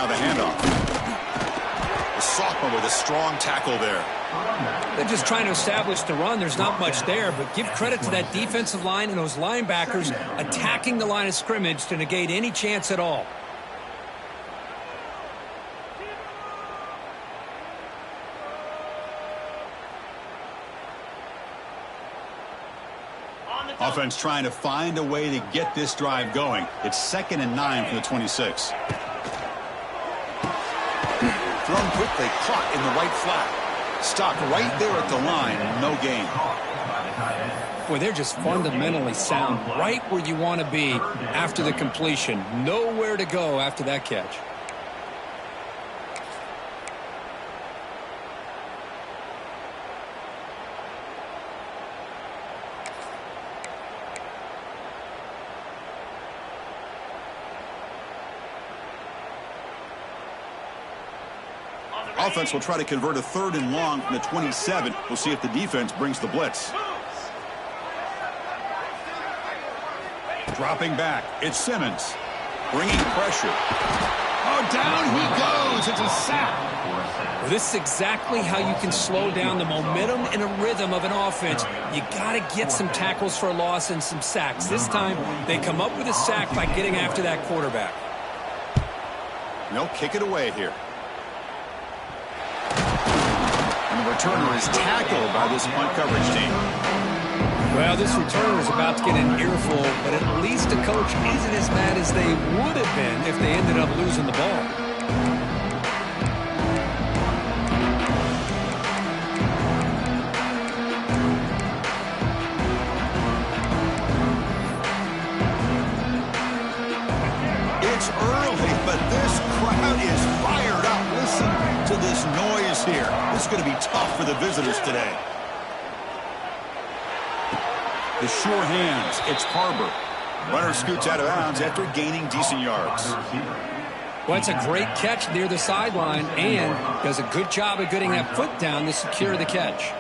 Now the handoff. The sophomore with a strong tackle there. They're just trying to establish the run. There's not much there, but give credit to that defensive line and those linebackers attacking the line of scrimmage to negate any chance at all. Offense trying to find a way to get this drive going. It's 2nd and 9 from the 26. Thrown quickly, caught in the right flat. Stopped right there at the line, no gain. Boy, they're just fundamentally sound right where you want to be after the completion. Nowhere to go after that catch. Offense will try to convert a 3rd and long from the 27. We'll see if the defense brings the blitz. Dropping back, it's Simmons. Bringing pressure. Oh, down he goes. It's a sack. Well, this is exactly how you can slow down the momentum and a rhythm of an offense. You got to get some tackles for a loss and some sacks. This time, they come up with a sack by getting after that quarterback. They'll kick it away here. And the returner is tackled by this punt coverage team. Well, this returner is about to get an earful, but at least the coach isn't as mad as they would have been if they ended up losing the ball. It's early, but this crowd is fired up. Listen to this noise here. This is going to be tough for the visitors today. The sure hands, it's Harbor. Runner scoots out of bounds after gaining decent yards. Well, it's a great catch near the sideline and does a good job of getting that foot down to secure the catch.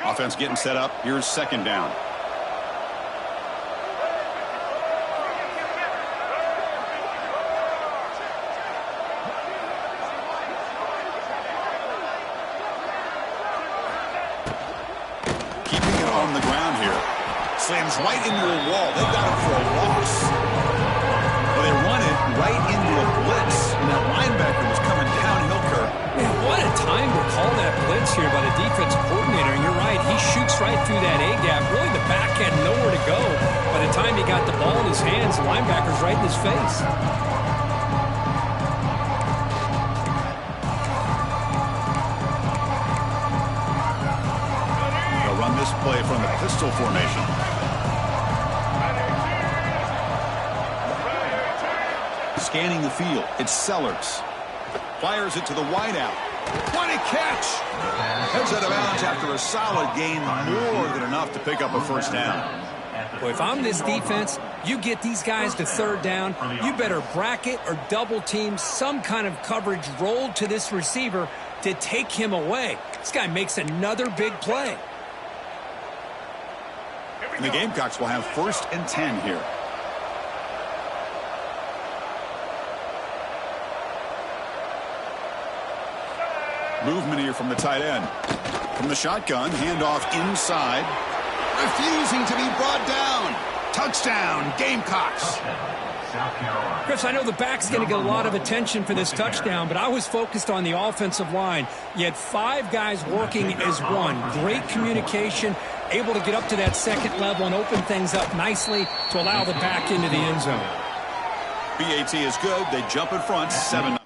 Offense getting set up. Here's 2nd down. Keeping it on the ground here. Slams right into a wall. They got it for a loss. Well, they run it right into a blitz. And that linebacker was coming downhill, Kirk. Man, what a time to call that blitz here by the defensive coordinator. And you're right, he shoots right through that A-gap. Really, the back had nowhere to go. By the time he got the ball in his hands, the linebacker's right in his face. They'll run this play from the pistol formation. Scanning the field, it's Sellers. Fires it to the wideout. What a catch! Heads out of bounds after a solid gain, more than enough to pick up a 1st down. Boy, if I'm this defense, you get these guys to 3rd down, you better bracket or double team some kind of coverage rolled to this receiver to take him away. This guy makes another big play. And the Gamecocks will have 1st and 10 here. Movement here from the tight end. From the shotgun, handoff inside. Refusing to be brought down. Touchdown, Gamecocks. Chris, I know the back's going to get a lot of attention for this touchdown, but I was focused on the offensive line. You had 5 guys working as one. Great communication, able to get up to that 2nd level and open things up nicely to allow the back into the end zone. BAT is good. They jump in front, 7-0.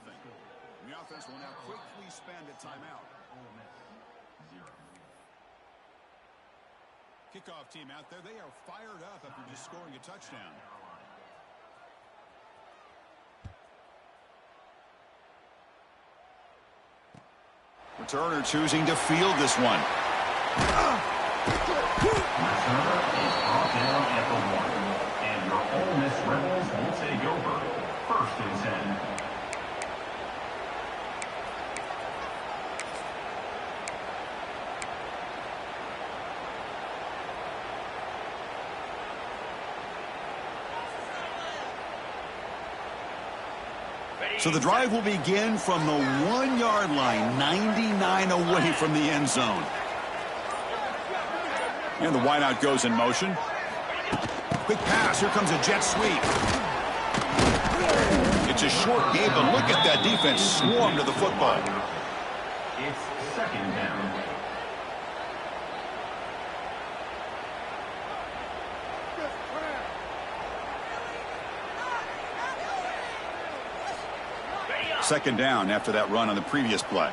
The offense will now quickly spend a timeout. Kickoff team out there. They are fired up after just scoring a touchdown. Returner choosing to field this one. Returner is brought down at the 1. And your Ole Miss Rebels will take over 1st and 10. So the drive will begin from the 1-yard line, 99 away from the end zone. And the wideout goes in motion. Quick pass. Here comes a jet sweep. It's a short game, but look at that defense swarm to the football. It's second down. Second down after that run on the previous play.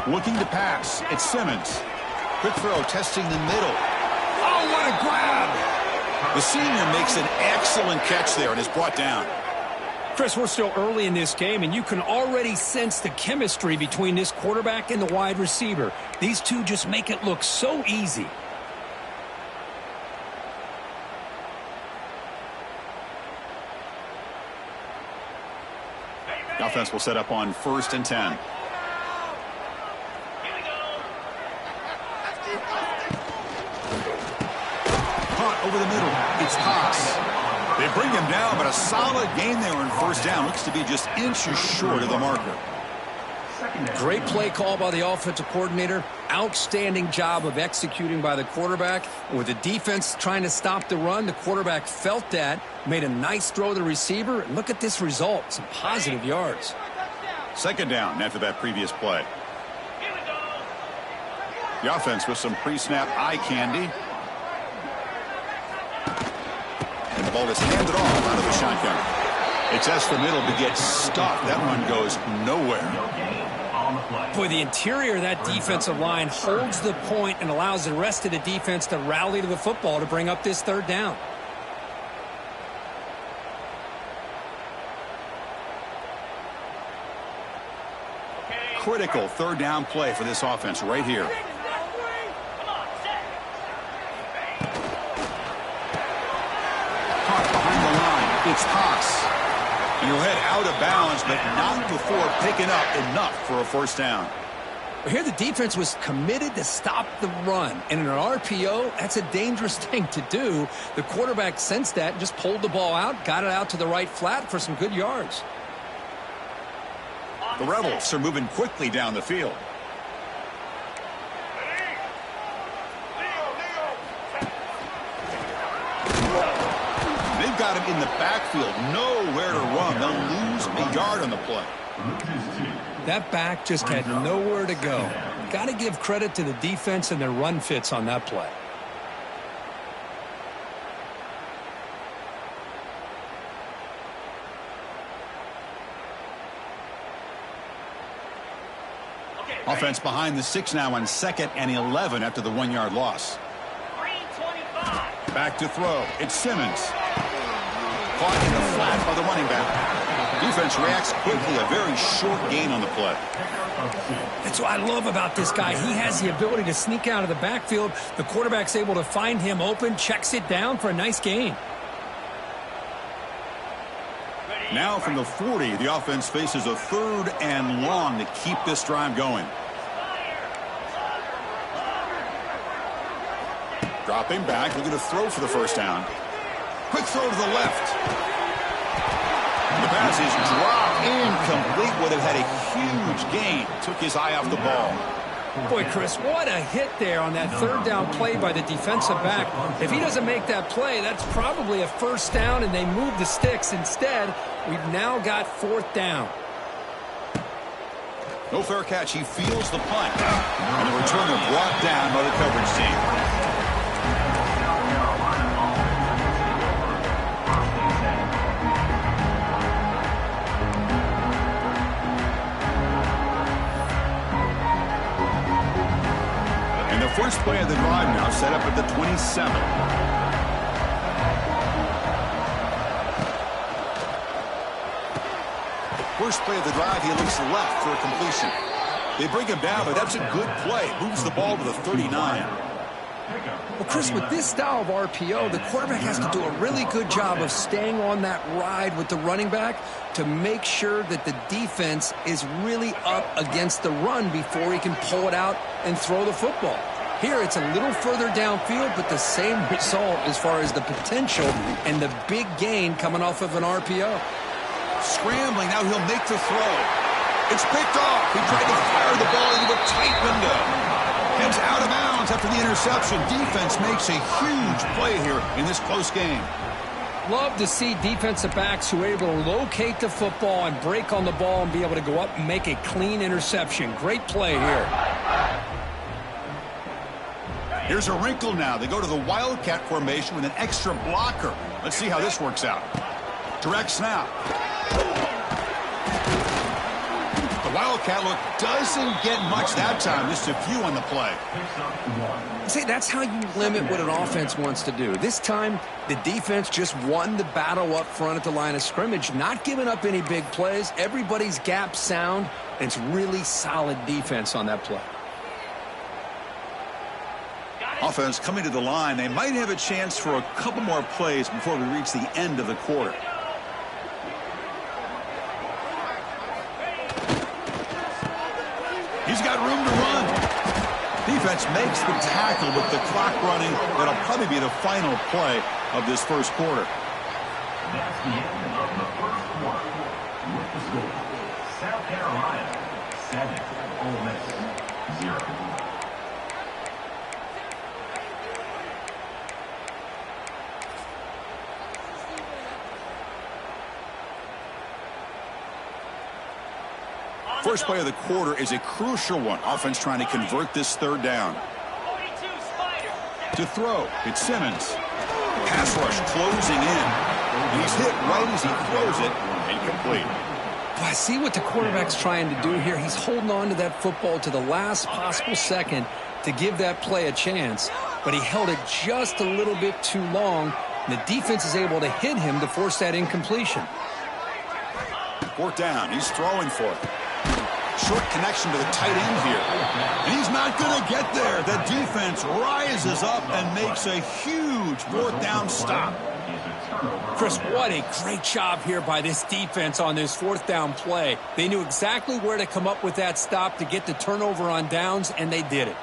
Looking to pass. It's Simmons. Quick throw, testing the middle. Oh, what a grab! The senior makes an excellent catch there and is brought down. Chris, we're still early in this game, and you can already sense the chemistry between this quarterback and the wide receiver. These two just make it look so easy. The offense will set up on 1st and 10. Caught over the middle. It's Haas. They bring him down, but a solid gain there in 1st down. Looks to be just inches short of the marker. Great play call by the offensive coordinator. Outstanding job of executing by the quarterback. With the defense trying to stop the run, the quarterback felt that, made a nice throw to the receiver. And look at this result, some positive yards. Second down after that previous play. The offense with some pre-snap eye candy. And the ball is handed off out of the shotgun. It's S the middle to get stuffed. That run goes nowhere. Boy, the interior of that defensive line holds the point and allows the rest of the defense to rally to the football to bring up this 3rd down. Critical 3rd down play for this offense right here. Caught behind the line. It's Haas. And he'll head out of bounds, but not before picking up enough for a 1st down. Here the defense was committed to stop the run. And in an RPO, that's a dangerous thing to do. The quarterback sensed that and just pulled the ball out, got it out to the right flat for some good yards. The Rebels are moving quickly down the field. They've got him in the backfield, nowhere to run. They'll lose a yard on the play. That back just had nowhere to go. Got to give credit to the defense and their run fits on that play. Offense behind the 6 now on 2nd and 11 after the 1-yard loss. Back to throw. It's Simmons. Caught in the flat by the running back. Defense reacts quickly. A very short gain on the play. That's what I love about this guy. He has the ability to sneak out of the backfield. The quarterback's able to find him open, checks it down for a nice gain. Now from the 40, the offense faces a 3rd and long to keep this drive going. Dropping back, looking to throw for the 1st down. Quick throw to the left. The pass is dropped incomplete. Would have had a huge gain. Took his eye off the ball. Boy, Chris, what a hit there on that 3rd down play by the defensive back. If he doesn't make that play, that's probably a 1st down, and they move the sticks. Instead, we've now got 4th down. No fair catch. He feels the punt. And the returner brought down by the coverage team. First play of the drive now set up at the 27. First play of the drive, he looks left for a completion. They bring him down, but that's a good play. Moves the ball to the 39. Well, Chris, with this style of RPO, the quarterback has to do a really good job of staying on that ride with the running back to make sure that the defense is really up against the run before he can pull it out and throw the football. Here it's a little further downfield, but the same result as far as the potential and the big gain coming off of an RPO. Scrambling, now he'll make the throw. It's picked off. He tried to fire the ball into a tight window. Heads out of bounds after the interception. Defense makes a huge play here in this close game. Love to see defensive backs who are able to locate the football and break on the ball and be able to go up and make a clean interception. Great play here. Here's a wrinkle now. They go to the Wildcat formation with an extra blocker. Let's see how this works out. Direct snap. The Wildcat look doesn't get much that time. Just a few on the play. See, that's how you limit what an offense wants to do. This time, the defense just won the battle up front at the line of scrimmage, not giving up any big plays. Everybody's gap sound, and it's really solid defense on that play. Offense coming to the line. They might have a chance for a couple more plays before we reach the end of the quarter. He's got room to run. Defense makes the tackle with the clock running. That'll probably be the final play of this first quarter. That's the end of the first quarter. With the score, South Carolina 7, Ole Miss 0. First play of the quarter is a crucial one. Offense trying to convert this third down. To throw, it's Simmons. Pass rush closing in. And he's hit right as he throws it. Incomplete. Well, I see what the quarterback's trying to do here. He's holding on to that football to the last possible second to give that play a chance. But he held it just a little bit too long. And the defense is able to hit him to force that incompletion. Fourth down. He's throwing for it. Short connection to the tight end here. And he's not going to get there. The defense rises up and makes a huge fourth down stop. Chris, what a great job here by this defense on this fourth down play. They knew exactly where to come up with that stop to get the turnover on downs, and they did it.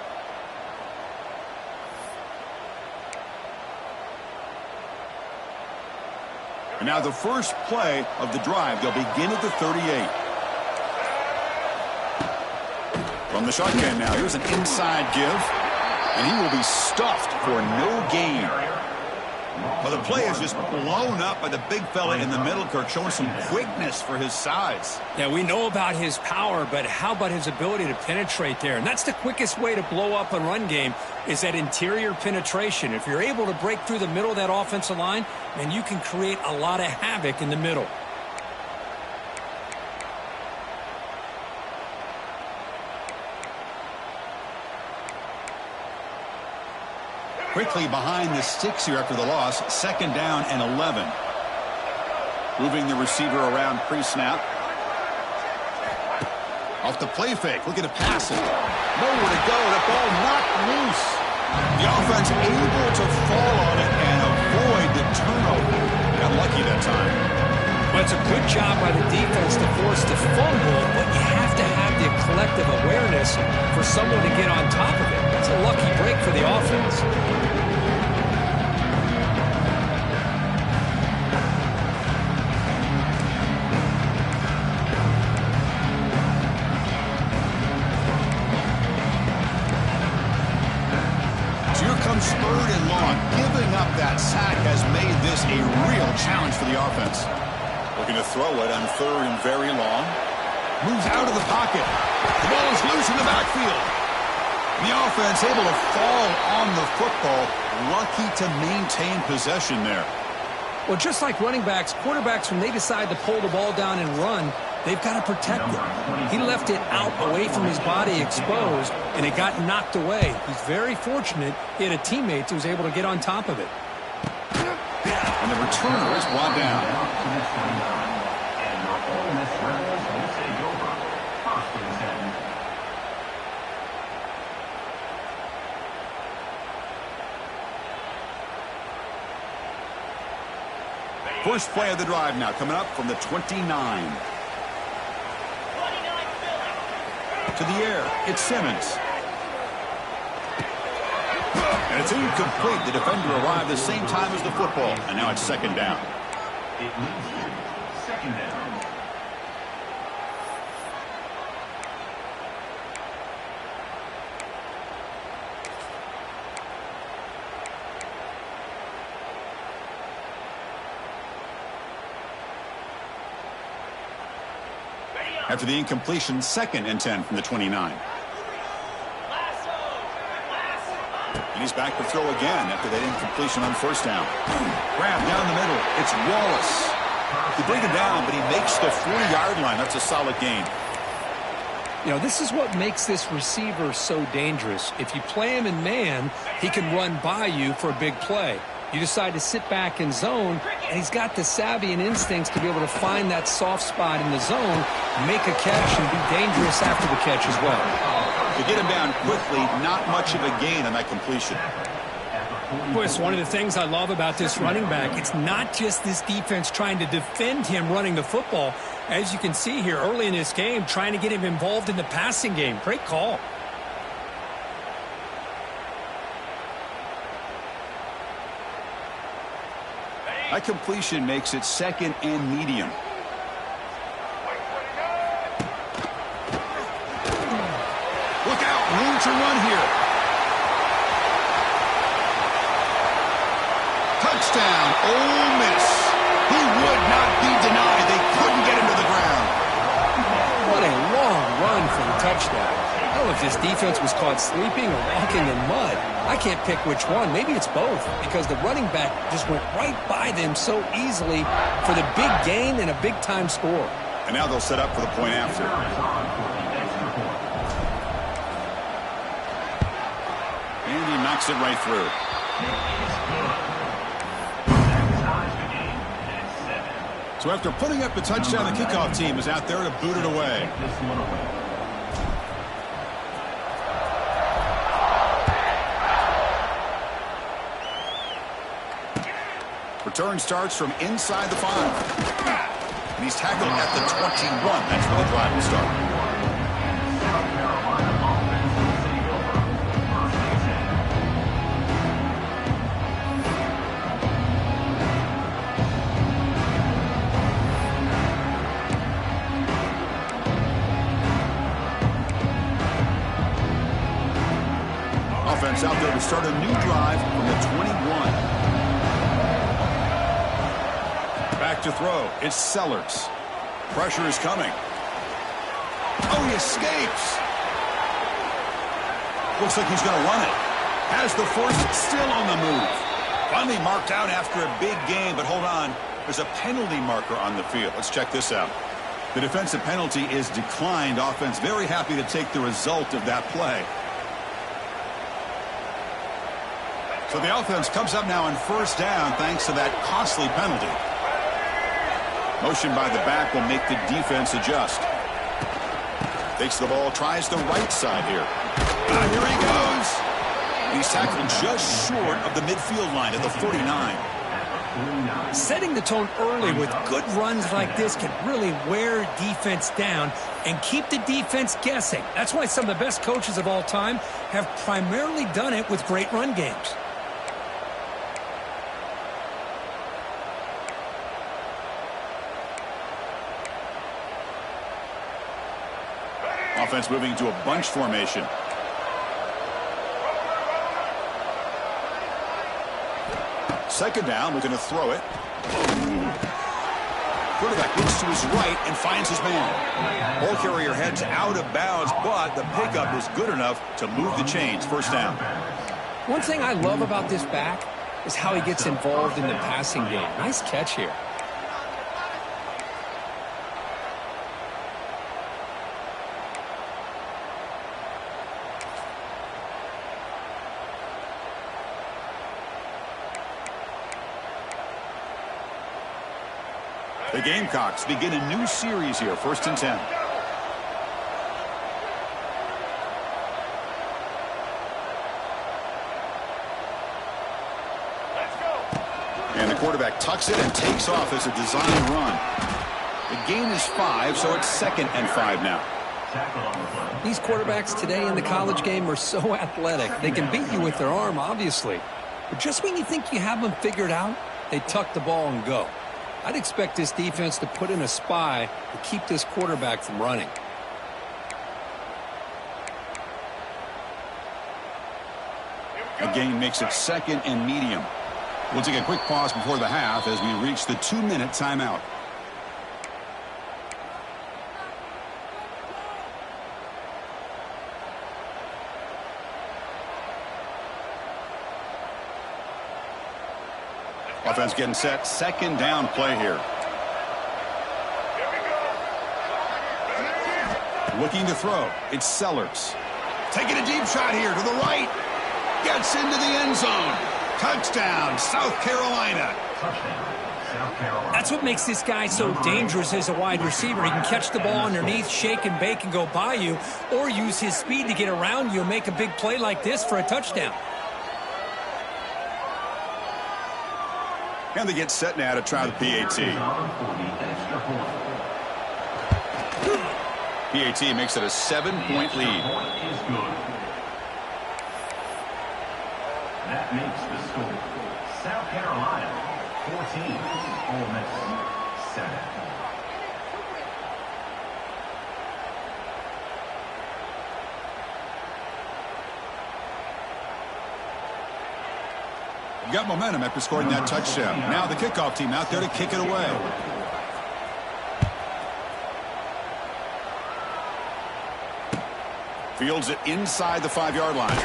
And now the first play of the drive. They'll begin at the 38. From the shotgun now, here's an inside give, and he will be stuffed for no gain. Well, the play is just blown up by the big fella in the middle, Kirk, showing some quickness for his size. Yeah, we know about his power, but how about his ability to penetrate there? And that's the quickest way to blow up a run game is that interior penetration. If you're able to break through the middle of that offensive line, then you can create a lot of havoc in the middle. Quickly behind the sticks here after the loss. Second down and 11. Moving the receiver around pre-snap. Off the play fake. Looking to pass it. Nowhere to go. The ball knocked loose. The offense able to fall on it and avoid the turnover. Got lucky that time. Well, it's a good job by the defense to force the fumble, but you have to have the collective awareness for someone to get on top of it. It's a lucky break for the offense. So here comes third and long. Giving up that sack has made this a real challenge for the offense. Looking to throw it on third and very long. Moves out of the pocket. The ball is loose in the backfield. The offense able to fall on the football. Lucky to maintain possession there. Well, just like running backs, quarterbacks, when they decide to pull the ball down and run, they've got to protect it. He left it out away from his body exposed, and it got knocked away. He's very fortunate he had a teammate who was able to get on top of it. And the returner is brought down. First play of the drive now coming up from the 29. To the air, it's Simmons. And it's incomplete. The defender arrived the same time as the football. And now it's second down. It leads to second down. After the incompletion, 2nd and 10 from the 29. And he's back to throw again after that incompletion on first down. Grab down the middle. It's Wallace. They bring him down, but he makes the 40-yard line. That's a solid gain. You know, this is what makes this receiver so dangerous. If you play him in man, he can run by you for a big play. You decide to sit back in zone, and he's got the savvy and instincts to be able to find that soft spot in the zone, make a catch, and be dangerous after the catch as well. To get him down quickly, not much of a gain on that completion. Boy, it's one of the things I love about this running back. It's not just this defense trying to defend him running the football. As you can see here early in this game, trying to get him involved in the passing game. Great call. That completion makes it 2nd and medium. Look out, room to run here. Touchdown, Ole Miss. He would not be denied. They couldn't get him to the ground. What a long run for the touchdown. I don't know if this defense was caught sleeping or walking in mud. I can't pick which one. Maybe it's both, because the running back just went right by them so easily for the big gain and a big-time score. And now they'll set up for the point after. And he knocks it right through. So after putting up a touchdown, the kickoff team is out there to boot it away. Return starts from inside the 5. And he's tackled at the 21. That's where the drive will start. Offense out there to start a new drive from the 21. Back to throw. It's Sellers. Pressure is coming. Oh, he escapes. Looks like he's going to run it. Has the force still on the move. Finally marked out after a big game, but hold on. There's a penalty marker on the field. Let's check this out. The defensive penalty is declined. Offense very happy to take the result of that play. So the offense comes up now on first down thanks to that costly penalty. Motion by the back will make the defense adjust. Takes the ball, tries the right side here. Here he goes. He's tackled just short of the midfield line at the 49. Setting the tone early with good runs like this can really wear defense down and keep the defense guessing. That's why some of the best coaches of all time have primarily done it with great run games. Offense moving into a bunch formation. Second down, we're going to throw it. Quarterback looks to his right and finds his man. Ball carrier heads out of bounds, but the pickup is good enough to move the chains. First down. One thing I love about this back is how he gets involved in the passing game. Nice catch here. The Gamecocks begin a new series here, 1st and 10. And the quarterback tucks it and takes off as a design run. The gain is 5, so it's 2nd and 5 now. Tackle on the play. These quarterbacks today in the college game are so athletic. They can beat you with their arm, obviously. But just when you think you have them figured out, they tuck the ball and go. I'd expect this defense to put in a spy to keep this quarterback from running. The game makes it 2nd and medium. We'll take a quick pause before the half as we reach the 2-minute timeout. Offense getting set. 2nd down play here. Looking to throw. It's Sellers. Taking a deep shot here to the right. Gets into the end zone. Touchdown, South Carolina. Touchdown, South Carolina. That's what makes this guy so dangerous as a wide receiver. He can catch the ball underneath, shake and bake and go by you, or use his speed to get around you and make a big play like this for a touchdown. And they get set now to try the PAT. PAT makes it a 7-point lead. That makes the score. South Carolina 14, Ole Miss 7. You got momentum after scoring that touchdown. Now the kickoff team out there to kick it away. Fields it inside the 5-yard line.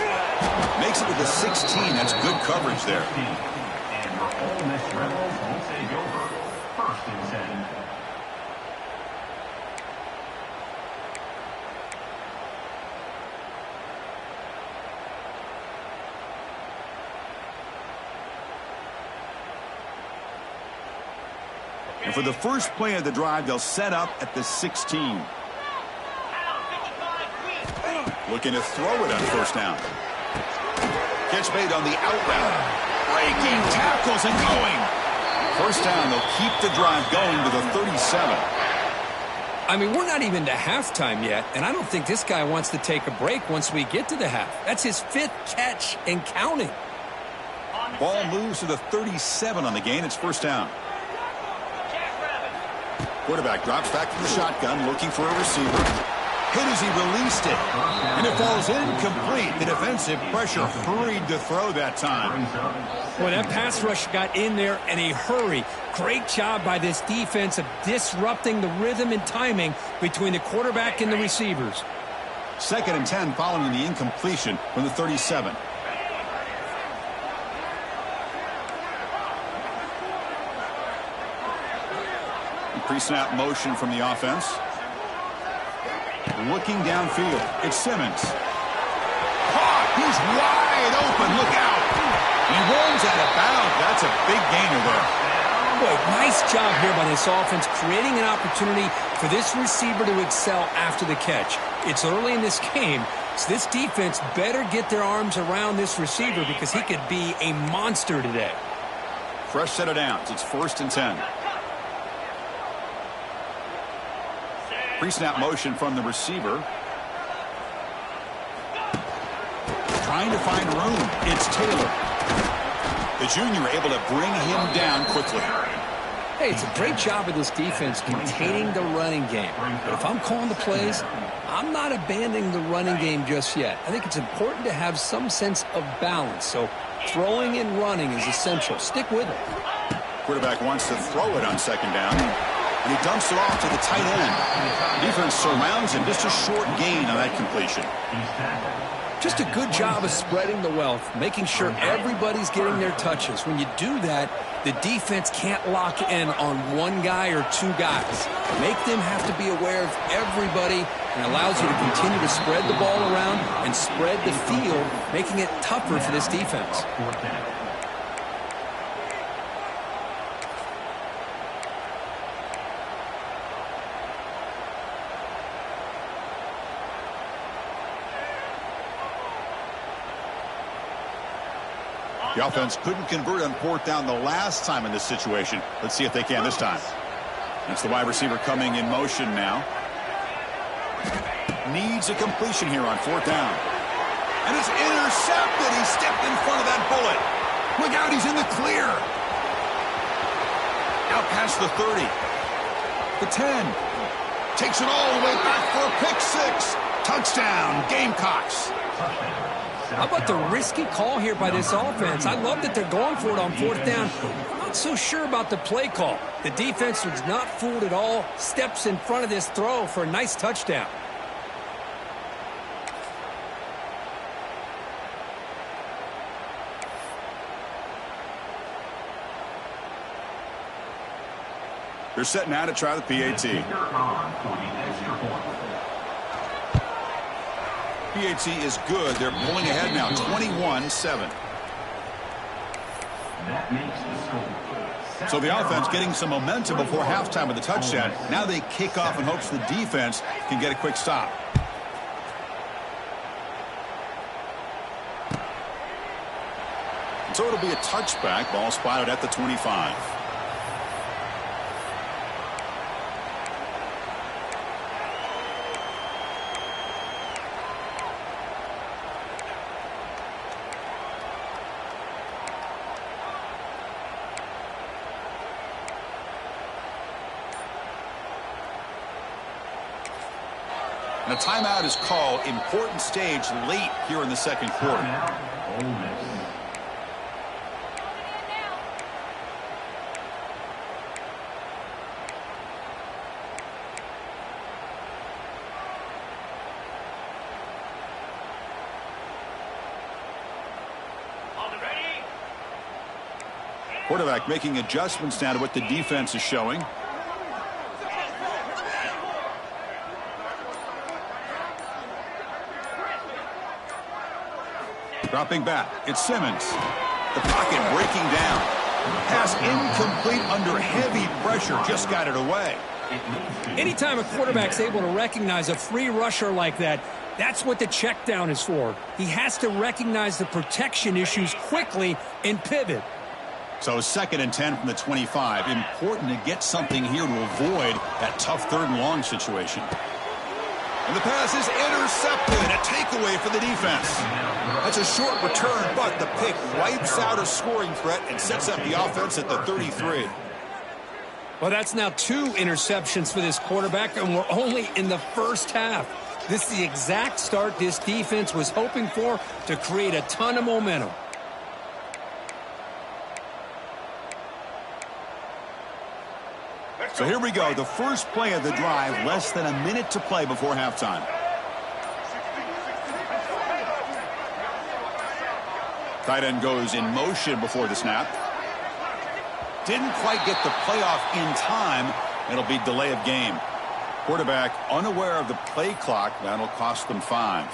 Makes it to the 16. That's good coverage there. And your Ole Miss Rebels will take over 1st and 10. And for the first play of the drive, they'll set up at the 16. Looking to throw it on 1st down. Catch made on the out route. Breaking tackles and going. 1st down, they'll keep the drive going to the 37. I mean, we're not even to halftime yet, and I don't think this guy wants to take a break once we get to the half. That's his 5th catch and counting. Ball moves to the 37 on the gain. It's 1st down. Quarterback drops back from the shotgun, looking for a receiver. Hit as he released it. And it falls incomplete. The defensive pressure hurried to throw that time. Well, that pass rush got in there in a hurry. Great job by this defense of disrupting the rhythm and timing between the quarterback and the receivers. 2nd and 10 following the incompletion from the 37. Pre-snap motion from the offense. Looking downfield. It's Simmons. Caught. He's wide open. Look out. He rolls out of bounds. That's a big gainer there. Boy, nice job here by this offense, creating an opportunity for this receiver to excel after the catch. It's early in this game, so this defense better get their arms around this receiver because he could be a monster today. Fresh set of downs. It's 1st and 10. Pre-snap motion from the receiver. Trying to find room. It's Taylor. The junior able to bring him down quickly. Hey, it's a great job of this defense containing the running game. But if I'm calling the plays, I'm not abandoning the running game just yet. I think it's important to have some sense of balance. So throwing and running is essential. Stick with it. Quarterback wants to throw it on 2nd down. And he dumps it off to the tight end. Defense surrounds him. Just a short gain on that completion. Just a good job of spreading the wealth, making sure everybody's getting their touches. When you do that, the defense can't lock in on one guy or 2 guys. Make them have to be aware of everybody and allows you to continue to spread the ball around and spread the field, making it tougher for this defense. The offense couldn't convert on 4th down the last time in this situation. Let's see if they can this time. That's the wide receiver coming in motion now. Needs a completion here on 4th down. And it's intercepted. He stepped in front of that bullet. Look out, he's in the clear. Out past the 30. The 10. Takes it all the way back for a pick 6. Touchdown, Gamecocks. How about the risky call here by this offense? I love that they're going for it on 4th down. I'm not so sure about the play call. The defense was not fooled at all. Steps in front of this throw for a nice touchdown. They're setting out to try the PAT. PAT is good. They're pulling ahead now, 21-7. That makes the score. So the offense getting some momentum before halftime with the touchdown. Now they kick off in hopes the defense can get a quick stop. So it'll be a touchback. Ball spotted at the 25. And a timeout is called. Important stage late here in the second quarter. Ole Miss. Quarterback making adjustments now to what the defense is showing. Dropping back, it's Simmons. The pocket breaking down. Pass incomplete under heavy pressure, just got it away. Anytime a quarterback's able to recognize a free rusher like that, that's what the check down is for. He has to recognize the protection issues quickly and pivot. So 2nd and 10 from the 25. Important to get something here to avoid that tough 3rd and long situation. And the pass is intercepted. A takeaway for the defense. That's a short return, but the pick wipes out a scoring threat and sets up the offense at the 33. Well, that's now 2 interceptions for this quarterback, and we're only in the first half. This is the exact start this defense was hoping for to create a ton of momentum. So here we go, the first play of the drive, less than a minute to play before halftime. Tight end goes in motion before the snap. Didn't quite get the playoff in time. It'll be delay of game. Quarterback unaware of the play clock. That'll cost them 5.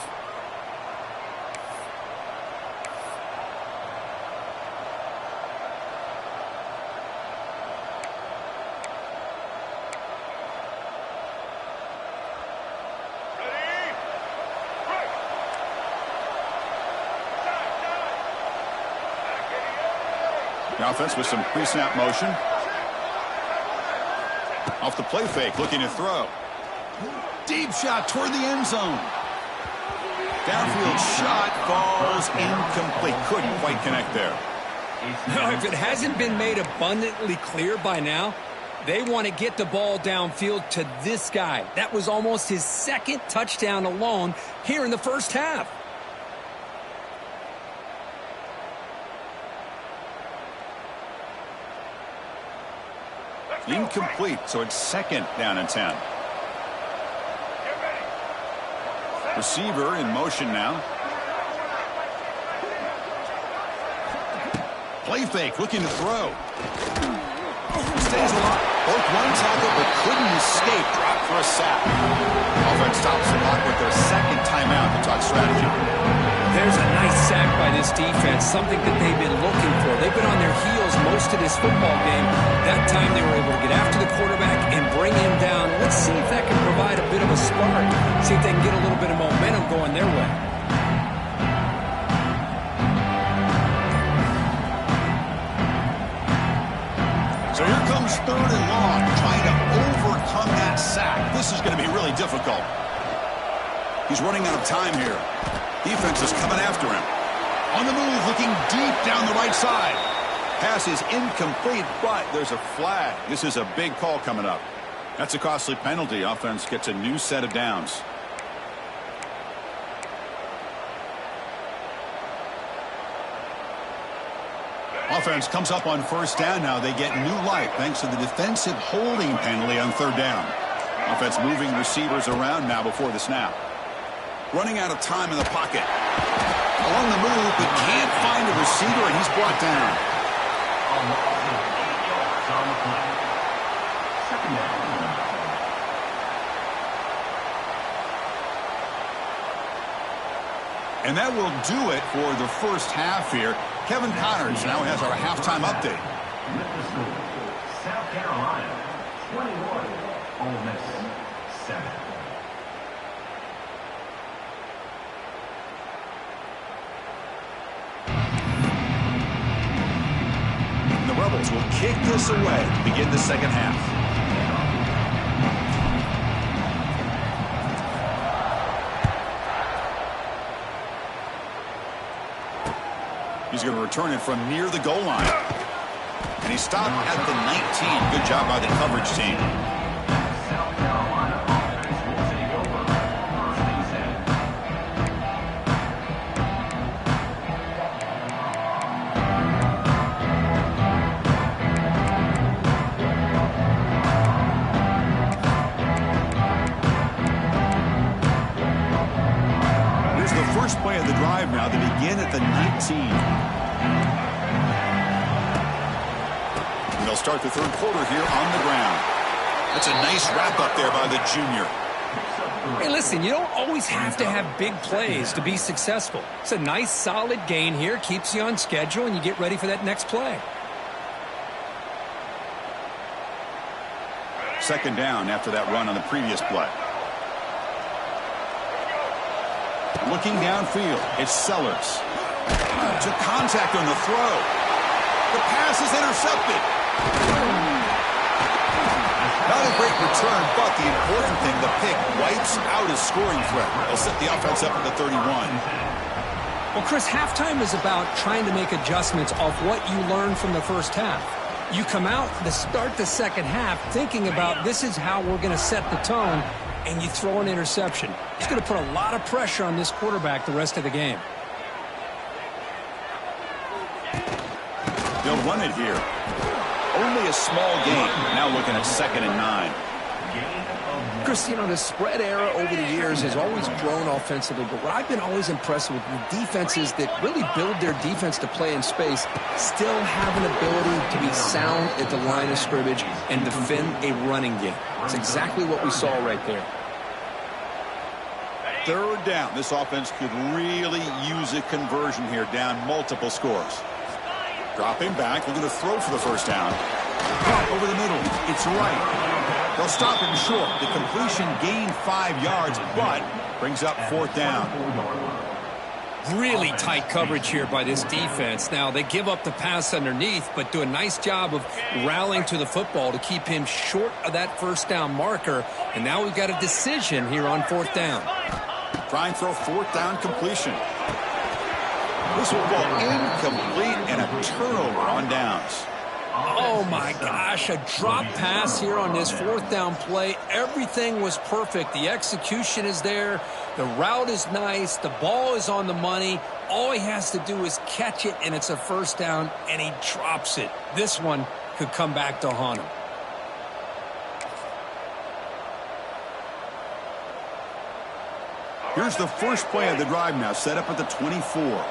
The offense with some pre-snap motion. Off the play fake, looking to throw. Deep shot toward the end zone. Downfield shot falls incomplete. Couldn't quite connect there. Now, if it hasn't been made abundantly clear by now, they want to get the ball downfield to this guy. That was almost his 2nd touchdown alone here in the first half. Incomplete, so it's 2nd down and 10. Receiver in motion now. Play fake, looking to throw. Stays alive. Broke one tackle, but couldn't escape. Dropped for a sack. Offense stops the clock with their 2nd timeout to talk strategy. There's a nice sack by this defense, something that they've been looking for. They've been on their heels most of this football game. That time they were able to get after the quarterback and bring him down. Let's see if that can provide a bit of a spark. See if they can get a little bit of momentum going their way. So here comes 3rd and long, trying to overcome that sack. This is going to be really difficult. He's running out of time here. Defense is coming after him. On the move, looking deep down the right side. Pass is incomplete, but there's a flag. This is a big call coming up. That's a costly penalty. Offense gets a new set of downs. Offense comes up on first down now. They get new life thanks to the defensive holding penalty on third down. Offense moving receivers around now before the snap. Running out of time in the pocket. On the move, but can't find a receiver, and he's brought down. And that will do it for the first half here. Kevin Connors now has our halftime update. With the score, South Carolina 21, Ole Miss 7. The Rebels will kick this away to begin the second half. He's going to return it from near the goal line. And he stopped at the 19. Good job by the coverage team. South Carolina offense will take over. First and 10. Here's the first play of the drive now. They begin at the 19. They'll start the third quarter here on the ground. That's a nice wrap-up there by the junior. Hey, listen, you don't always have to have big plays to be successful. It's a nice, solid gain here. Keeps you on schedule, and you get ready for that next play. Second down after that run on the previous play. Looking downfield, it's Sellers. Took contact on the throw. The pass is intercepted. Not a great return, but the important thing, the pick wipes out his scoring threat. They'll set the offense up at the 31. Well, Chris, halftime is about trying to make adjustments off what you learned from the first half. You come out to start the second half thinking about this is how we're going to set the tone, and you throw an interception. It's going to put a lot of pressure on this quarterback the rest of the game. They'll run it here. Only a small gain. Now looking at 2nd and 9. Chris, you know, the spread era over the years has always grown offensively, but what I've been always impressed with the defenses that really build their defense to play in space still have an ability to be sound at the line of scrimmage and defend a running game. It's exactly what we saw right there. Third down. This offense could really use a conversion here, down multiple scores. Dropping back, looking to throw for the first down. Over the middle, it's right. They'll stop him short. The completion gained 5 yards, but brings up 4th down. Really tight coverage here by this defense. Now, they give up the pass underneath, but do a nice job of rallying to the football to keep him short of that first down marker. And now we've got a decision here on 4th down. Trying for a 4th down completion. This will go incomplete and a turnover on downs. Oh, my gosh, a drop pass here on this 4th down play. Everything was perfect. The execution is there. The route is nice. The ball is on the money. All he has to do is catch it, and it's a first down, and he drops it. This one could come back to haunt him. Here's the first play of the drive now, set up at the 24.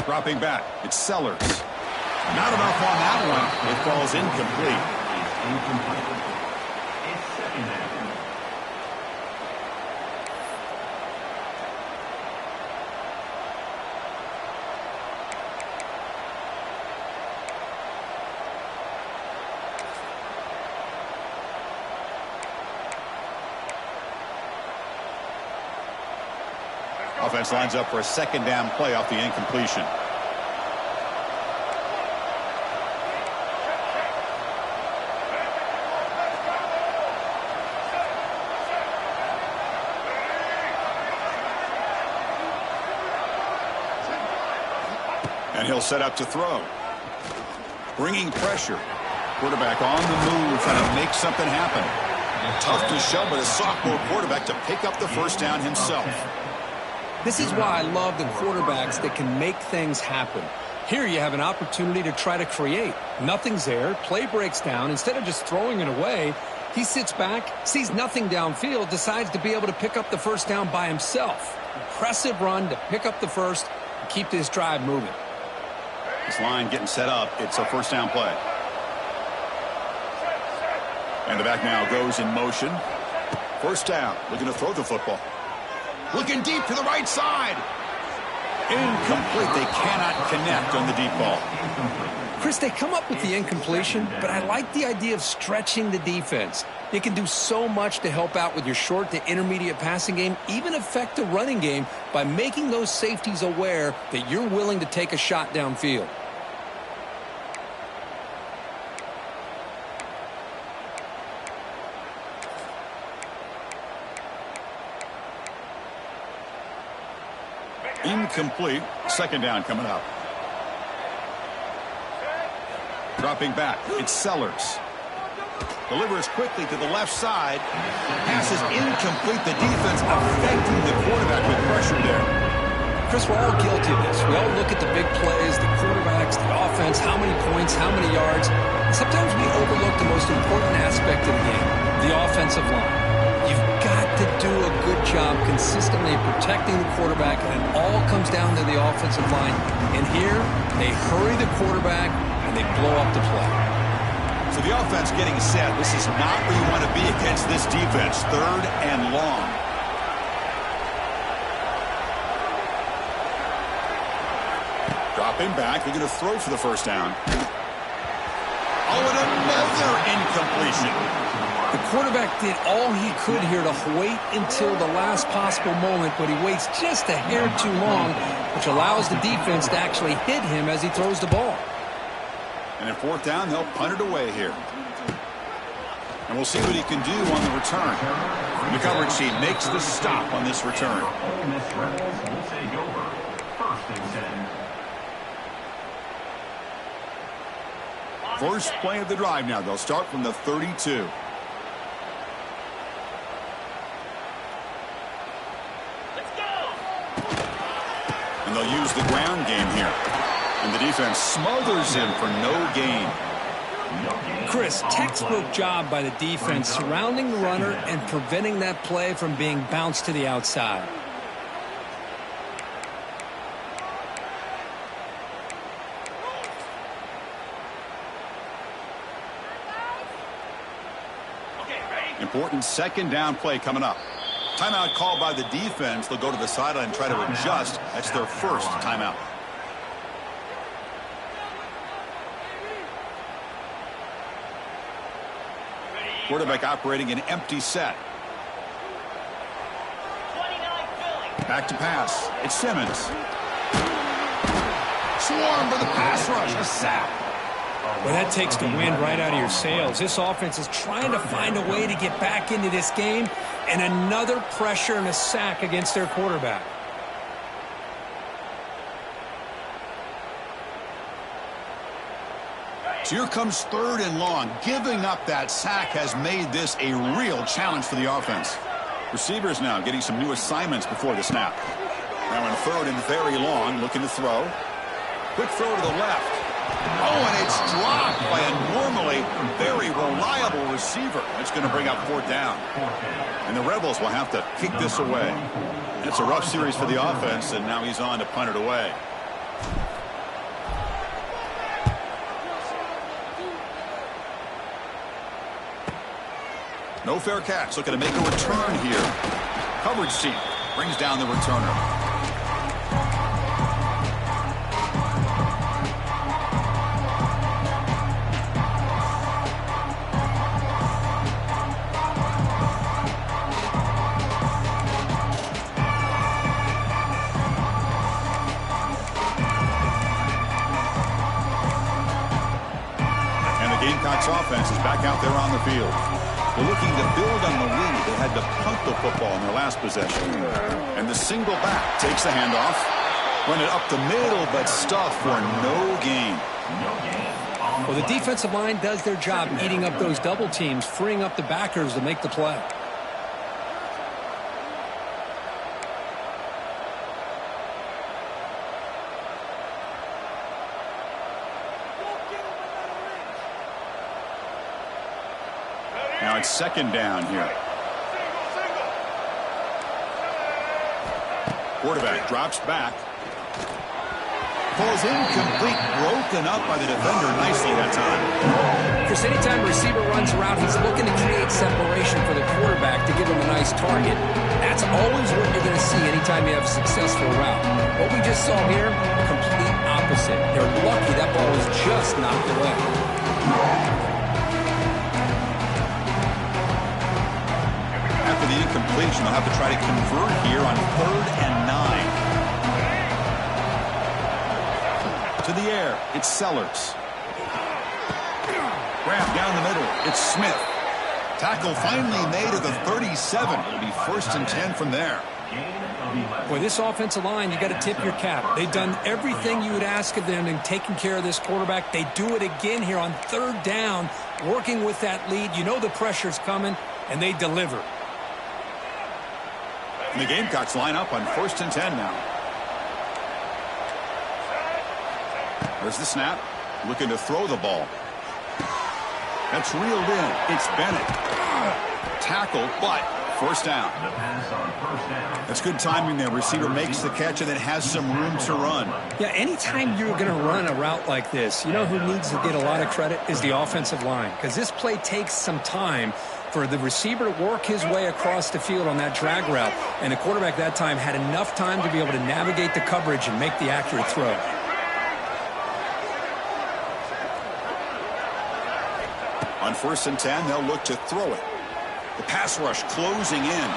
Dropping back, it's Sellers. Not enough on that one. It falls incomplete. It's 2nd down. Offense lines up for a 2nd down play off the incompletion. And he'll set up to throw. Bringing pressure. Quarterback on the move, trying to make something happen. Tough to show, but a sophomore quarterback to pick up the first down himself. This is why I love the quarterbacks that can make things happen. Here you have an opportunity to try to create. Nothing's there. Play breaks down. Instead of just throwing it away, he sits back, sees nothing downfield, decides to be able to pick up the first down by himself. Impressive run to pick up the first and keep this drive moving. This line getting set up. It's a first down play. And the back now goes in motion. First down. Looking to throw the football. Looking deep to the right side. Incomplete. They cannot connect on the deep ball. Chris, they come up with the incompletion, but I like the idea of stretching the defense. It can do so much to help out with your short to intermediate passing game, even affect the running game by making those safeties aware that you're willing to take a shot downfield. Incomplete. Second down coming up. Dropping back. It's Sellers. Delivers quickly to the left side. Pass is incomplete. The defense affecting the quarterback with pressure there. Chris, we're all guilty of this. We all look at the big plays, the quarterbacks, the offense, how many points, how many yards. And sometimes we overlook the most important aspect of the game, the offensive line. You've got to do a good job consistently protecting the quarterback, and it all comes down to the offensive line. And here, they hurry the quarterback, and they blow up the play. So the offense getting set. This is not where you want to be against this defense. Third and long. Dropping back. They're going to throw for the first down. Oh, and another incompletion. The quarterback did all he could here to wait until the last possible moment, but he waits just a hair too long, which allows the defense to actually hit him as he throws the ball. And at fourth down, they'll punt it away here. And we'll see what he can do on the return. The coverage team makes the stop on this return. First play of the drive now. They'll start from the 32. And they'll use the ground game here. And the defense smothers him for no gain. Chris, textbook job by the defense surrounding the runner and preventing that play from being bounced to the outside. Important second down play coming up. Timeout called by the defense. They'll go to the sideline and try to adjust. That's their first timeout. Quarterback operating an empty set. Back to pass. It's Simmons. Swarm for the pass rush. A sack. Well, that takes the wind right out of your sails. This offense is trying to find a way to get back into this game, and another pressure and a sack against their quarterback. So here comes third and long. Giving up that sack has made this a real challenge for the offense. Receivers now getting some new assignments before the snap. Now in third and very long, looking to throw. Quick throw to the left. Oh, and it's dropped by a normally very reliable receiver. That's going to bring up fourth down. And the Rebels will have to kick this away. It's a rough series for the offense, and now he's on to punt it away. No fair catch. Looking to make a return here. Coverage team brings down the returner. Gamecocks offense is back out there on the field. They're looking to build on the lead. They had to punt the football in their last possession. And the single back takes the handoff. Run it up the middle, but stuff for no gain. Well, the defensive line does their job eating up those double teams, freeing up the backers to make the play. Now it's second down here. Quarterback drops back. Ball's incomplete, broken up by the defender nicely that time. Chris, anytime a receiver runs around, he's looking to create separation for the quarterback to give him a nice target. That's always what you're going to see anytime you have a successful route. What we just saw here, complete opposite. They're lucky that ball was just knocked away. After the incompletion, they'll have to try to convert here on 3rd and 9. To the air, it's Sellers. Grab down the middle, it's Smith. Tackle finally made at the 37. It'll be 1st and 10 from there. Boy, this offensive line, you got to tip your cap. They've done everything you would ask of them in taking care of this quarterback. They do it again here on 3rd down, working with that lead. You know the pressure's coming, and they deliver. And the Gamecocks line up on 1st and 10 now. There's the snap. Looking to throw the ball. That's reeled in. It's Bennett. Tackle, but 1st down. That's good timing there. Receiver makes the catch and then has some room to run. Yeah, anytime you're going to run a route like this, you know who needs to get a lot of credit is the offensive line. Because this play takes some time for the receiver to work his way across the field on that drag route. And the quarterback that time had enough time to be able to navigate the coverage and make the accurate throw. On 1st and 10, they'll look to throw it. The pass rush closing in.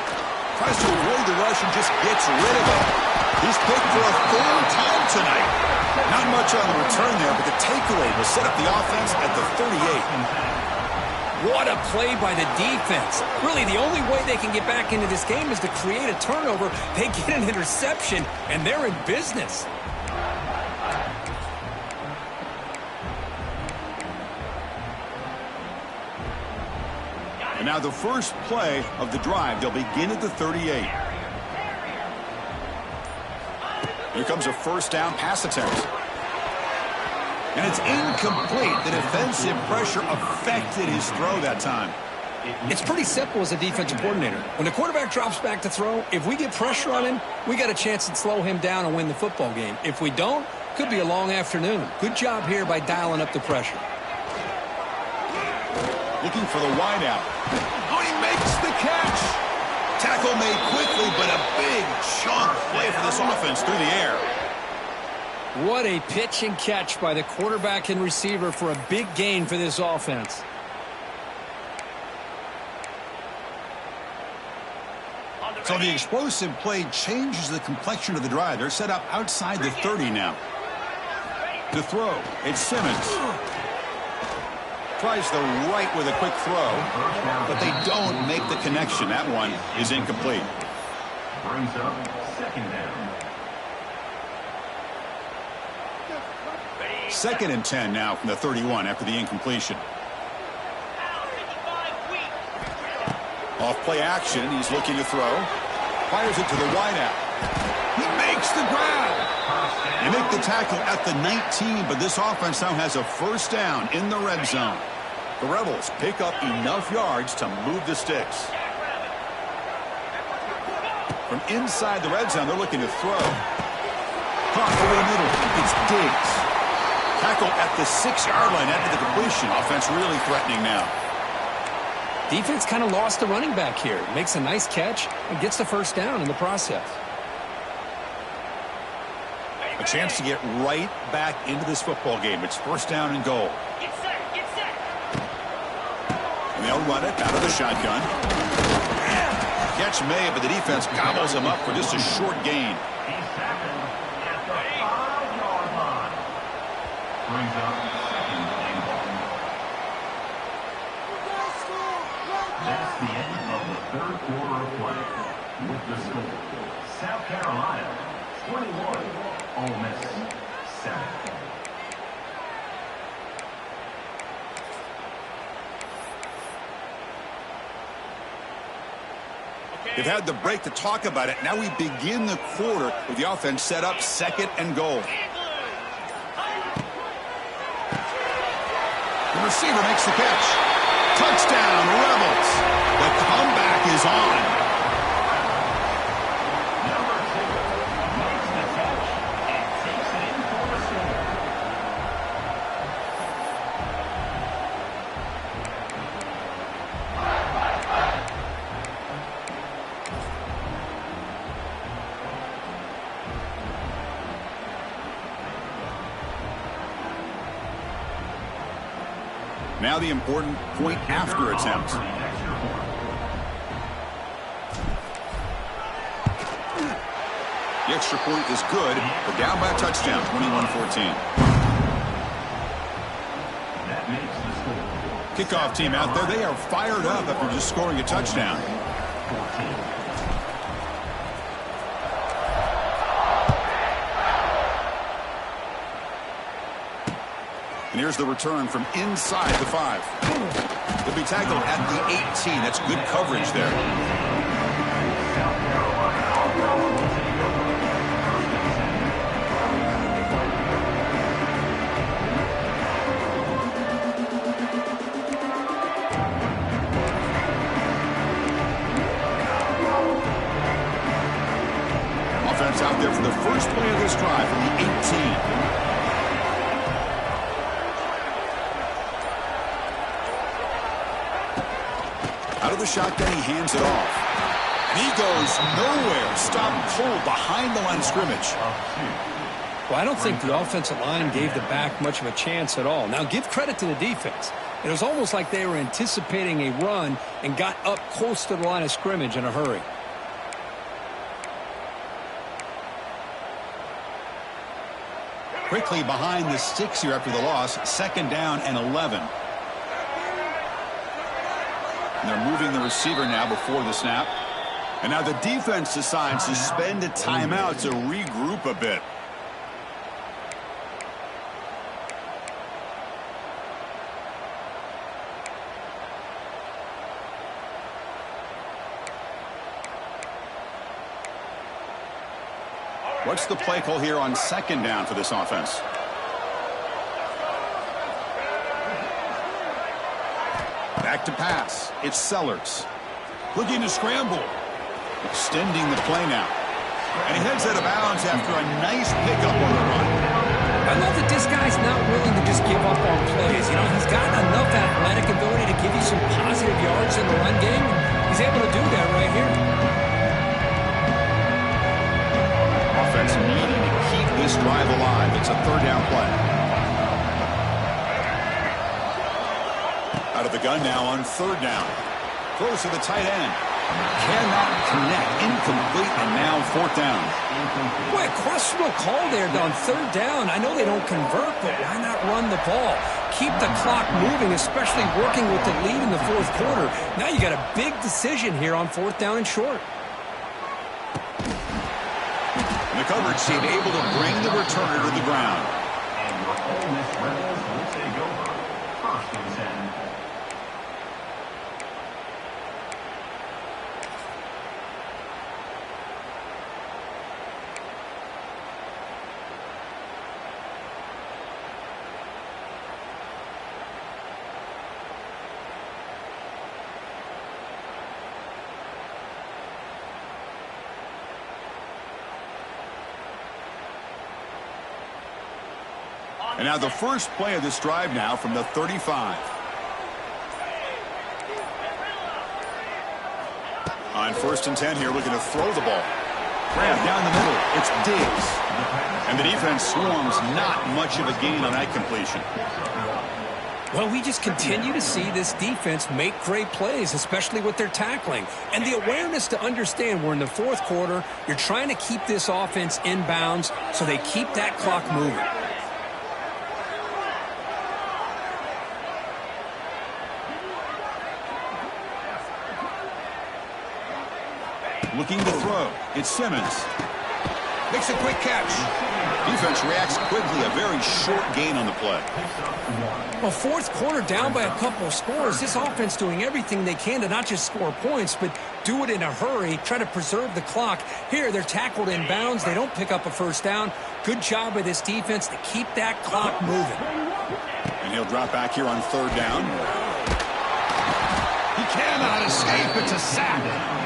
Tries to avoid the rush and just gets rid of it. He's picked for a 3rd time tonight. Not much on the return there, but the takeaway will set up the offense at the 38. What a play by the defense. Really, the only way they can get back into this game is to create a turnover. They get an interception, and they're in business. And now the first play of the drive. They'll begin at the 38. Here comes a 1st down pass attempt. And it's incomplete. The defensive pressure affected his throw that time. It's pretty simple as a defensive coordinator. When the quarterback drops back to throw, if we get pressure on him, we got a chance to slow him down and win the football game. If we don't, could be a long afternoon. Good job here by dialing up the pressure. Looking for the wideout. Oh, he makes the catch. Tackle made quickly, but a big chunk play for this offense through the air. What a pitch and catch by the quarterback and receiver for a big gain for this offense. So the explosive play changes the complexion of the drive. They're set up outside the 30 now. To throw, it's Simmons. Tries the right with a quick throw, but they don't make the connection. That one is incomplete. Brings up 2nd down. 2nd and 10 now from the 31 after the incompletion. Off play action, he's looking to throw. Fires it to the wideout. He makes the grab. They make the tackle at the 19, but this offense now has a 1st down in the red zone. The Rebels pick up enough yards to move the sticks. From inside the red zone, they're looking to throw. Caught over the middle. It's Diggs. Tackle at the 6-yard line after the completion. Offense really threatening now. Defense kind of lost the running back here. Makes a nice catch and gets the 1st down in the process. A chance to get right back into this football game. It's 1st down and goal. Get set, get set. And they'll run it out of the shotgun. Catch made, but the defense gobbles him up for just a short gain. He's tackled at the 5-yard line. Brings up 2nd and goal. That's the end of the 3rd quarter of play. With the score, South Carolina 21, Ole Miss 7. They've had the break to talk about it. Now we begin the quarter with the offense set up 2nd and goal. The receiver makes the catch. Touchdown, Rebels. The comeback is on. Number 2 makes the catch and takes it in for the score. Now the important point after attempt. The extra point is good. We're down by a touchdown, 21-14. That makes the score. Kickoff team out there, they are fired up after just scoring a touchdown. 14. And here's the return from inside the 5. They'll be tackled at the 18. That's good coverage there. South Carolina will take over. 1st and 10. Offense out there for the first play of this drive from the 18. Out of the shotgun, he hands it off. And he goes nowhere. Stop cold behind the line of scrimmage. Well, I don't think the offensive line gave the back much of a chance at all. Now, give credit to the defense. It was almost like they were anticipating a run and got up close to the line of scrimmage in a hurry. Quickly behind the 6 here after the loss. 2nd down and 11. And they're moving the receiver now before the snap. And now the defense decides to spend a timeout to regroup a bit. What's the play call here on 2nd down for this offense? Back to pass. It's Sellers. Looking to scramble. Extending the play now. And he heads out of bounds after a nice pickup on the run. I love that this guy's not willing to just give up on plays. You know, he's got enough athletic ability to give you some positive yards in the run game. He's able to do that right here. Offense needing to keep this drive alive. It's a 3rd down play. Out of the gun now on 3rd down. Throws to the tight end. Cannot connect. Incomplete, and now 4th down. Boy, a questionable call there on 3rd down. I know they don't convert, but why not run the ball? Keep the clock moving, especially working with the lead in the 4th quarter. Now you got a big decision here on 4th down and short. And the coverage team able to bring the returner to the ground. And your Ole Miss Rebels will take over. 1st and 10. And now the first play of this drive now from the 35. On 1st and 10 here, looking to throw the ball. Grab down the middle. It's Diggs. And the defense swarms. Not much of a gain on that completion. Well, we just continue to see this defense make great plays, especially with their tackling. And the awareness to understand we're in the 4th quarter, you're trying to keep this offense in bounds so they keep that clock moving. Looking to throw. It's Simmons. Makes a quick catch. Defense reacts quickly. A very short gain on the play. Well, fourth quarter down by a couple of scores. This offense doing everything they can to not just score points, but do it in a hurry, try to preserve the clock. Here, they're tackled in bounds. They don't pick up a first down. Good job by this defense to keep that clock moving. And he'll drop back here on third down. He cannot escape. It's a sack.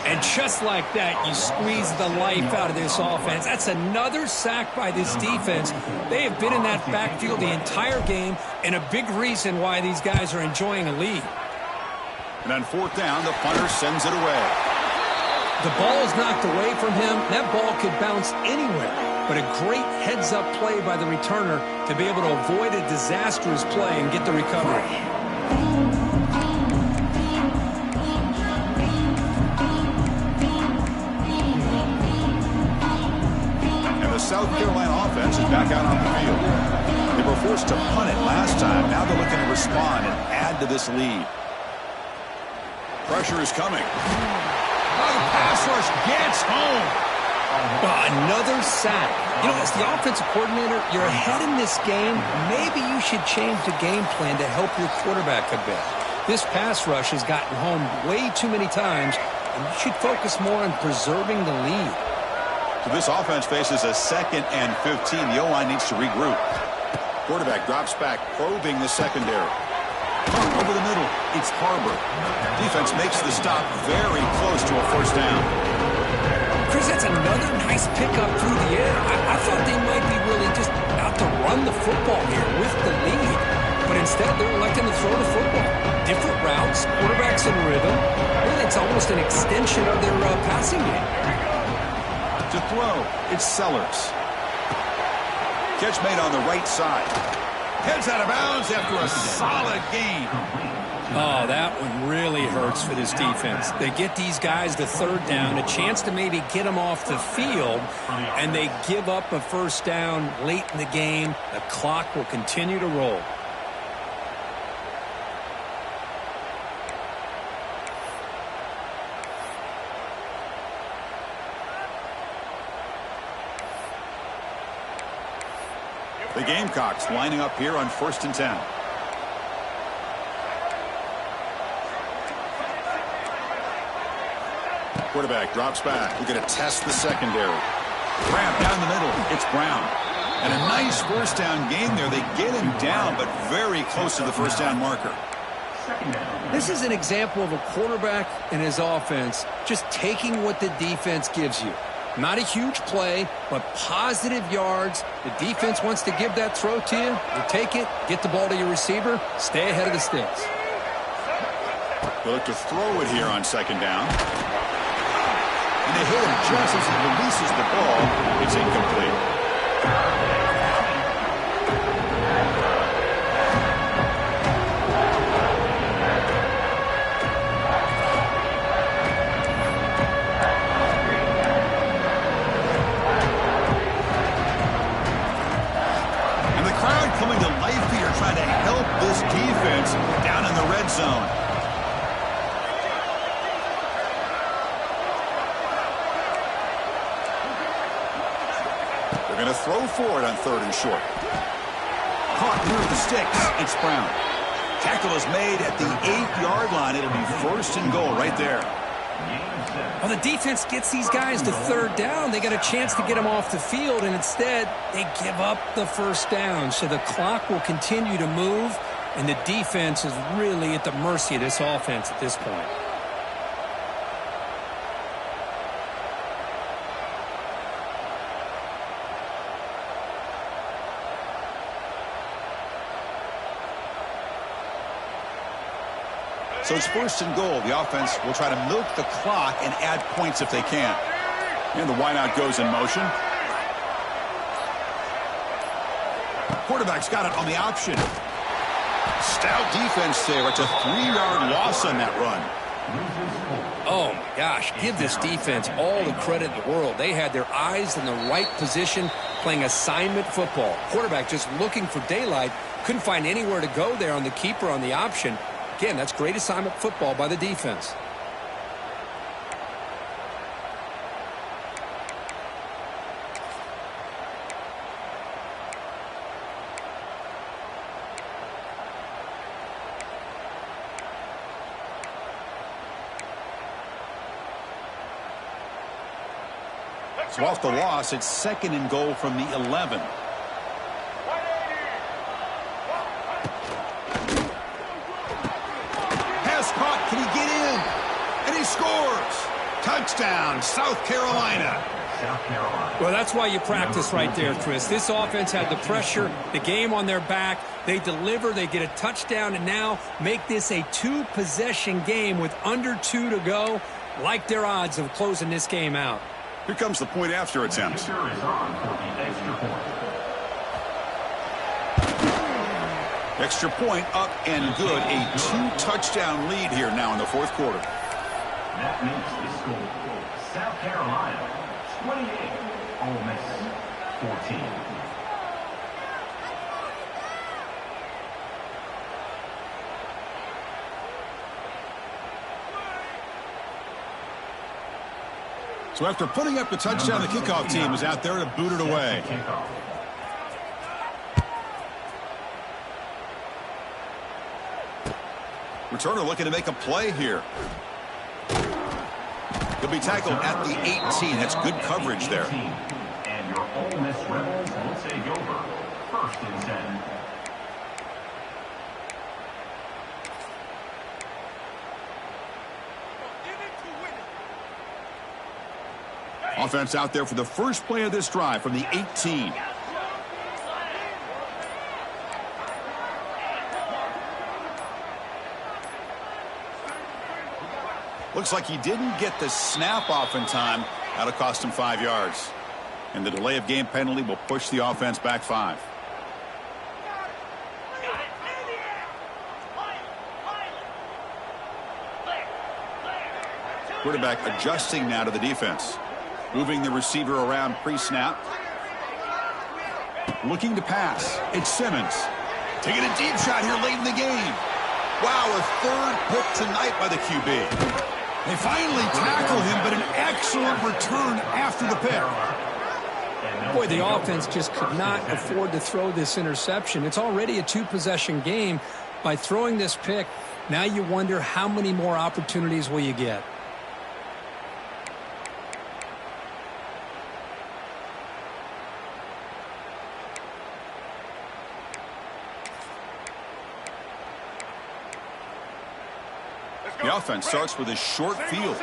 And just like that, you squeeze the life out of this offense. That's another sack by this defense. They have been in that backfield the entire game, and a big reason why these guys are enjoying a lead. And on fourth down, the punter sends it away. The ball is knocked away from him. That ball could bounce anywhere. But a great heads-up play by the returner to be able to avoid a disastrous play and get the recovery. South Carolina offense is back out on the field. They were forced to punt it last time. Now they're looking to respond and add to this lead. Pressure is coming. Oh, the pass rush gets home. Another sack. You know, as the offensive coordinator, you're ahead in this game. Maybe you should change the game plan to help your quarterback a bit. This pass rush has gotten home way too many times, and you should focus more on preserving the lead. So this offense faces a 2nd and 15. The O-line needs to regroup. Quarterback drops back, probing the secondary. Over the middle, it's Harbor. Defense makes the stop very close to a first down. Chris, that's another nice pickup through the air. I thought they might be really just out to run the football here with the lead. But instead, they're electing to throw the football. Different routes, quarterbacks in rhythm. Really, it's almost an extension of their passing game. To throw, it's Sellers. Catch made on the right side. Heads out of bounds after a solid gain. Oh, that one really hurts for this defense. They get these guys to third down, a chance to maybe get them off the field, and they give up a first down late in the game. The clock will continue to roll. The Gamecocks lining up here on 1st and 10. Quarterback drops back. We're going to test the secondary. Ramp down the middle. It's Brown. And a nice first down gain there. They get him down, but very close to the first down marker. This is an example of a quarterback and his offense just taking what the defense gives you. Not a huge play, but positive yards. The defense wants to give that throw to you. You take it, get the ball to your receiver, stay ahead of the sticks. They'll look to throw it here on 2nd down. And they hit him just as he releases the ball. It's incomplete. Coming to life here, trying to help this defense down in the red zone. They're going to throw for it on 3rd and short. Caught near the sticks. It's Brown. Tackle is made at the 8-yard line. It'll be 1st and goal right there. Well, the defense gets these guys to third down. They got a chance to get them off the field, and instead they give up the first down. So the clock will continue to move, and the defense is really at the mercy of this offense at this point. So it's 1st and goal. The offense will try to milk the clock and add points if they can. And the wideout goes in motion. Quarterback's got it on the option. Stout defense there. It's a 3-yard loss on that run. Oh, my gosh. Give this defense all the credit in the world. They had their eyes in the right position playing assignment football. Quarterback just looking for daylight. Couldn't find anywhere to go there on the keeper on the option. Again, that's great assignment football by the defense. So off the loss, it's 2nd and goal from the 11. Pass caught. Can he get in? And he scores. Touchdown, South Carolina. Well, that's why you practice right there, Chris. This offense had the pressure, the game on their back. They deliver, they get a touchdown, and now make this a 2-possession game with under 2 to go. Like their odds of closing this game out. Here comes the point after attempt. Extra point up and good. A 2-touchdown lead here now in the 4th quarter. That makes the score South Carolina 28, Ole Miss 14. So after putting up the touchdown, the kickoff team is out there to boot it away. Returner looking to make a play here. He'll be tackled at the 18. That's good coverage there. And your Ole Miss Rebels will take over 1st and 10. Offense out there for the first play of this drive from the 18. Looks like he didn't get the snap off in time. That'll cost him 5 yards. And the delay of game penalty will push the offense back 5. Quarterback adjusting now to the defense. Moving the receiver around pre-snap. Looking to pass. It's Simmons. Taking a deep shot here late in the game. Wow, a 3rd pick tonight by the QB. They finally tackle him, but an excellent return after the pick. Boy, the offense just could not afford to throw this interception. It's already a 2-possession game. By throwing this pick, now you wonder how many more opportunities will you get. The offense starts with a short field.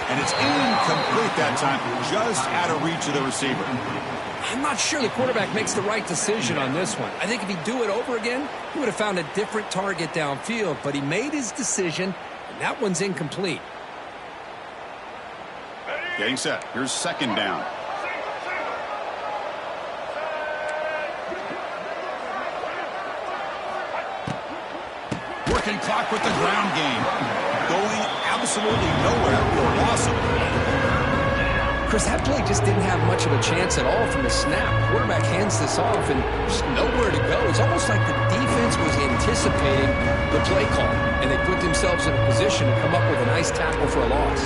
And it's incomplete that time, just out of reach of the receiver. I'm not sure the quarterback makes the right decision on this one. I think if he'd do it over again, he would have found a different target downfield, but he made his decision, and that one's incomplete. Getting set. Here's 2nd down. Working clock with the ground game. Going absolutely nowhere for a loss of it. Chris, that play just didn't have much of a chance at all from the snap. Quarterback hands this off and there's nowhere to go. It's almost like the defense was anticipating the play call, and they put themselves in a position to come up with a nice tackle for a loss.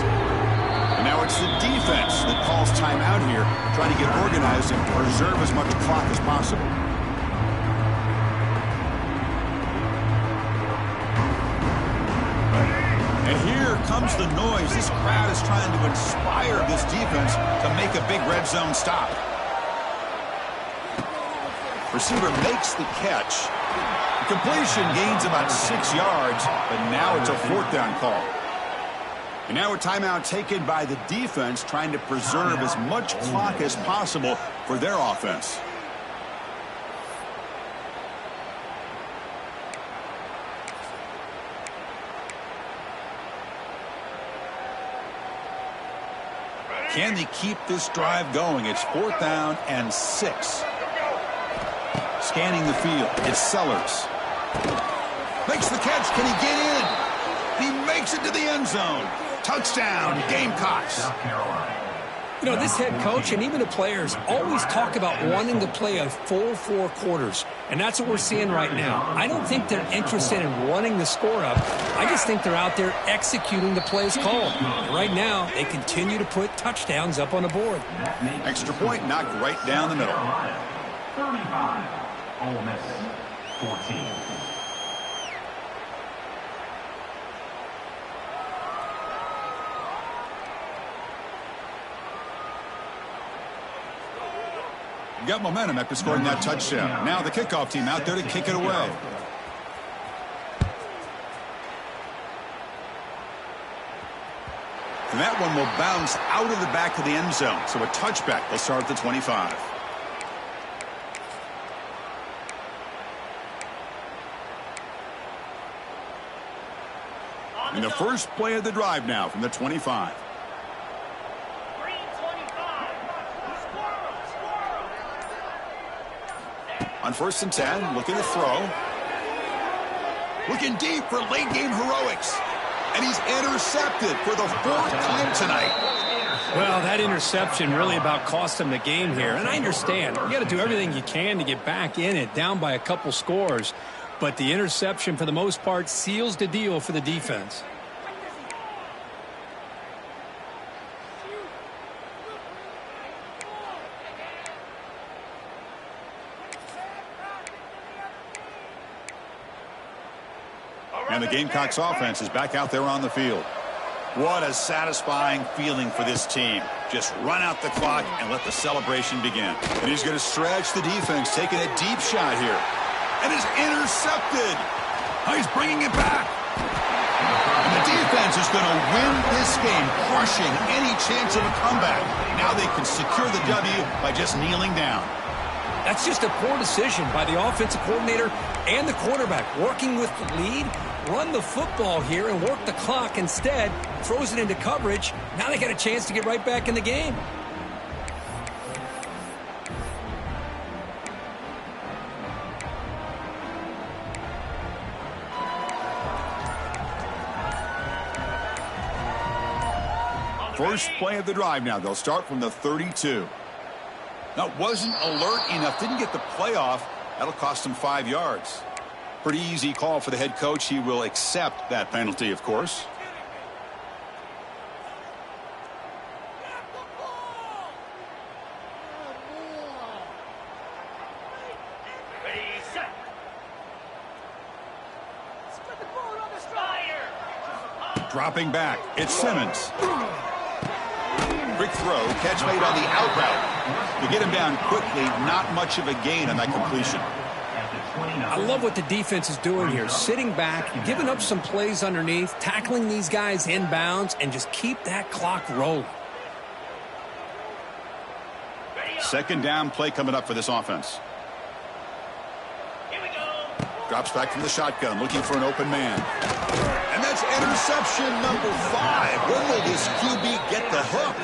And now it's the defense that calls timeout here, trying to get organized and preserve as much clock as possible. And here comes the noise. This crowd is trying to inspire this defense to make a big red zone stop. Receiver makes the catch. The completion gains about 6 yards, but now it's a 4th down call. And now a timeout taken by the defense, trying to preserve as much clock as possible for their offense. Can they keep this drive going? It's 4th down and 6. Scanning the field. It's Sellers. Makes the catch. Can he get in? He makes it to the end zone. Touchdown, Gamecocks. You know, this head coach and even the players always talk about wanting to play a full 4 quarters, and that's what we're seeing right now. I don't think they're interested in running the score up. I just think they're out there executing the plays called. And right now, they continue to put touchdowns up on the board. Extra point knocked right down the middle. 35, Ole Miss 14. got momentum after scoring that touchdown. Now the kickoff team out there to kick it away. And that one will bounce out of the back of the end zone. So a touchback. They'll start at the 25. And the first play of the drive now from the 25. On 1st and 10, looking to throw. Looking deep for late game heroics. And he's intercepted for the 4th time tonight. Well, that interception really about cost him the game here. And I understand. You got to do everything you can to get back in it, down by a couple scores. But the interception, for the most part, seals the deal for the defense. And the Gamecocks offense is back out there on the field. What a satisfying feeling for this team. Just run out the clock and let the celebration begin. And he's going to stretch the defense, taking a deep shot here. And it's intercepted. Oh, he's bringing it back. And the defense is going to win this game, crushing any chance of a comeback. Now they can secure the W by just kneeling down. That's just a poor decision by the offensive coordinator and the quarterback. Working with the lead, run the football here and work the clock instead. Throws it into coverage. Now they got a chance to get right back in the game. First play of the drive now. They'll start from the 32. Now, wasn't alert enough. Didn't get the play off. That'll cost him 5 yards. Pretty easy call for the head coach. He will accept that penalty, of course. Dropping back. It's Simmons. Quick throw. Catch made on the out route. To get him down quickly, not much of a gain on that completion. I love what the defense is doing here. Sitting back, giving up some plays underneath, tackling these guys inbounds, and just keep that clock rolling. Second down play coming up for this offense. Drops back from the shotgun, looking for an open man. And that's interception number 5. When will this QB get the hook?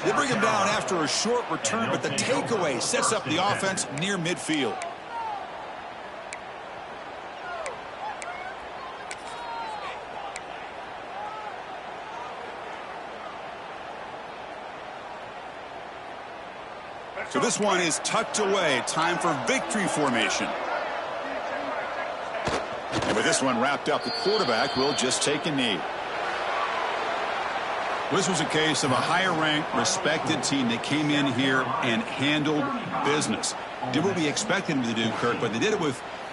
They bring him down after a short return, but the takeaway sets up the offense near midfield. So this one is tucked away. Time for victory formation. And with this one wrapped up, the quarterback will just take a knee. This was a case of a higher-ranked, respected team that came in here and handled business. Did what we expected them to do, Kirk, but they did it with